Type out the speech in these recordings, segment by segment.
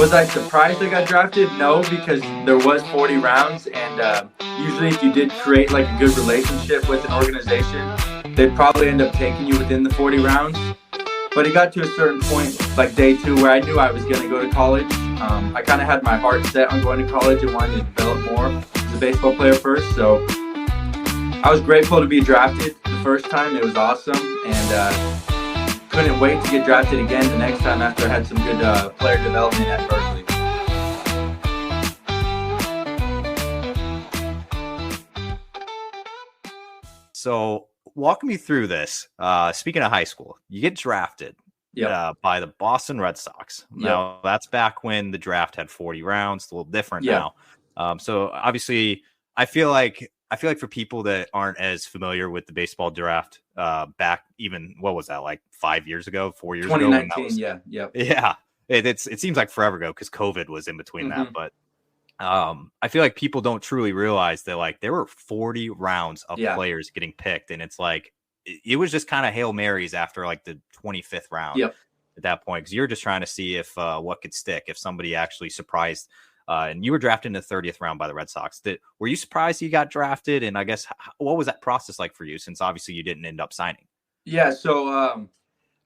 Was I surprised I got drafted? No, because there was 40 rounds, and usually if you did create like a good relationship with an organization, they'd probably end up taking you within the 40 rounds. But it got to a certain point, like day 2, where I knew I was going to go to college. I kind of had my heart set on going to college and wanted to develop more as a baseball player first. So I was grateful to be drafted the first time. It was awesome, and couldn't wait to get drafted again the next time after I had some good player development at Berkeley. So walk me through this. Speaking of high school, you get drafted by the Boston Red Sox. Yep. Now, that's back when the draft had 40 rounds. It's a little different now. So obviously, I feel like for people that aren't as familiar with the baseball draft, back even, what was that, like 5 years ago, 4 years ago? 2019, yeah. It seems like forever ago because COVID was in between that. But I feel like people don't truly realize that like there were 40 rounds of players getting picked, and it's like it was just kind of Hail Marys after like the 25th round at that point, because you're just trying to see if what could stick, if somebody actually surprised. And you were drafted in the 30th round by the Red Sox. Were you surprised you got drafted? And I guess what was that process like for you, since obviously you didn't end up signing? Yeah, so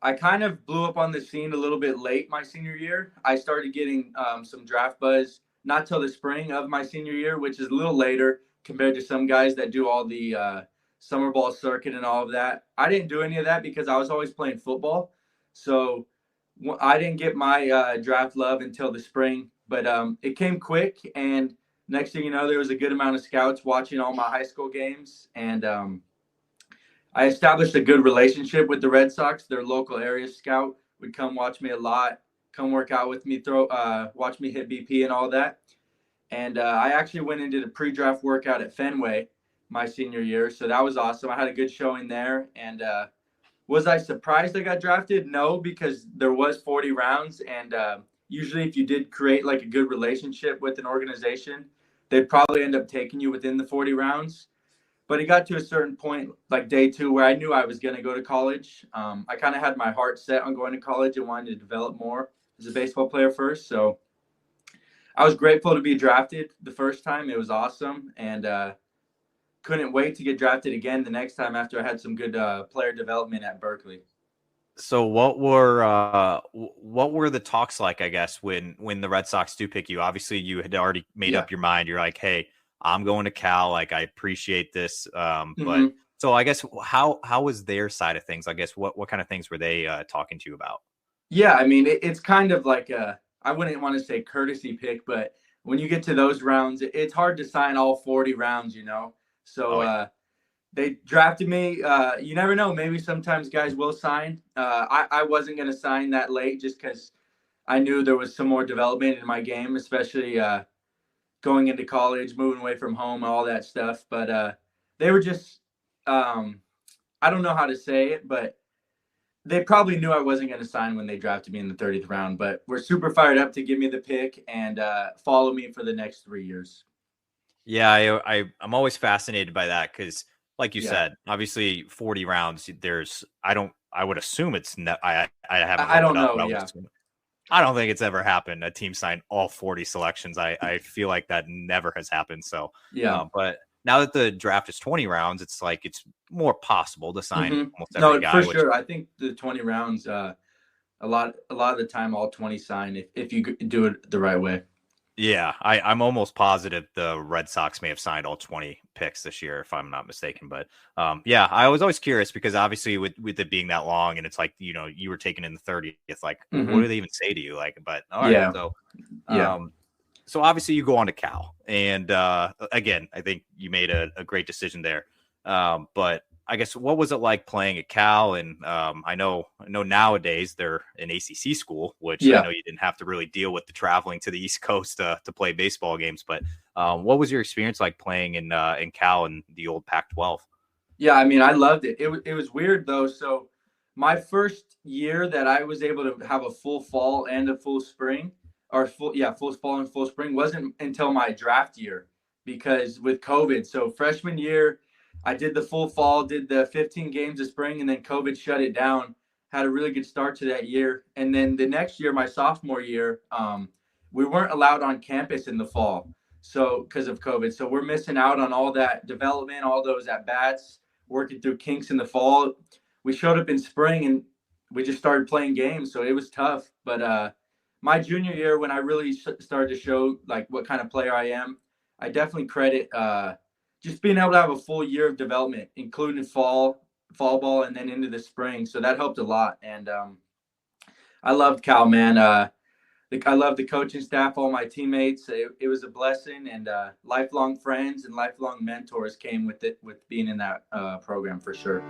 I kind of blew up on the scene a little bit late my senior year. I started getting some draft buzz not till the spring of my senior year, which is a little later compared to some guys that do all the summer ball circuit and all of that. I didn't do any of that because I was always playing football. So I didn't get my draft love until the spring. But it came quick, and next thing you know, there was a good amount of scouts watching all my high school games, and I established a good relationship with the Red Sox. Their local area scout would come watch me a lot, come work out with me, watch me hit BP and all that. And I actually went and did a pre-draft workout at Fenway my senior year, so that was awesome. I had a good showing there, and was I surprised I got drafted? No, because there was 40 rounds, and usually if you did create like a good relationship with an organization, they'd probably end up taking you within the 40 rounds. But it got to a certain point, like day 2, where I knew I was going to go to college. I kind of had my heart set on going to college and wanted to develop more as a baseball player first. So I was grateful to be drafted the first time. It was awesome, and couldn't wait to get drafted again the next time after I had some good player development at Berkeley. So what were the talks like, I guess, when the Red Sox do pick you? Obviously, you had already made up your mind. You're like, hey, I'm going to Cal. Like, I appreciate this. But so I guess how was their side of things? I guess what kind of things were they talking to you about? Yeah, I mean, it's kind of like I wouldn't want to say courtesy pick, but when you get to those rounds, it's hard to sign all 40 rounds, you know? So they drafted me. You never know. Maybe sometimes guys will sign. I wasn't going to sign that late just because I knew there was some more development in my game, especially going into college, moving away from home, all that stuff. But they were just, I don't know how to say it, but they probably knew I wasn't going to sign when they drafted me in the 30th round. But we're super fired up to give me the pick and follow me for the next 3 years. Yeah, I'm always fascinated by that because, like you said, obviously 40 rounds. I would assume it's. I haven't. I don't know. I don't think it's ever happened. A team signed all 40 selections. I feel like that never has happened. So but now that the draft is 20 rounds, it's like it's more possible to sign almost every guy. No, for sure. I think the 20 rounds, a lot of the time, all 20 sign if you do it the right way. Yeah, I'm almost positive the Red Sox may have signed all 20 picks this year, if I'm not mistaken. But yeah, I was always curious because obviously with it being that long and it's like, you know, you were taken in the 30th, it's like, what do they even say to you? Like, but all right. So obviously you go on to Cal. And again, I think you made a great decision there. But I guess what was it like playing at Cal? And I know nowadays they're an ACC school, which I know you didn't have to really deal with the traveling to the East Coast to play baseball games. But what was your experience like playing in Cal in the old Pac-12? Yeah, I mean, I loved it. It was weird though. So my first year that I was able to have a full fall and a full spring, or full fall and full spring, wasn't until my draft year because with COVID. So freshman year, I did the full fall, did the 15 games of spring, and then COVID shut it down. Had a really good start to that year. And then the next year, my sophomore year, we weren't allowed on campus in the fall. So because of COVID, so we're missing out on all that development, all those at bats, working through kinks in the fall. We showed up in spring and we just started playing games, so it was tough. But my junior year, when I really started to show like what kind of player I am, I definitely credit just being able to have a full year of development, including fall ball, and then into the spring. So that helped a lot. And I loved Cal, man. I love the coaching staff, all my teammates. It was a blessing, and lifelong friends and lifelong mentors came with it, with being in that program for sure.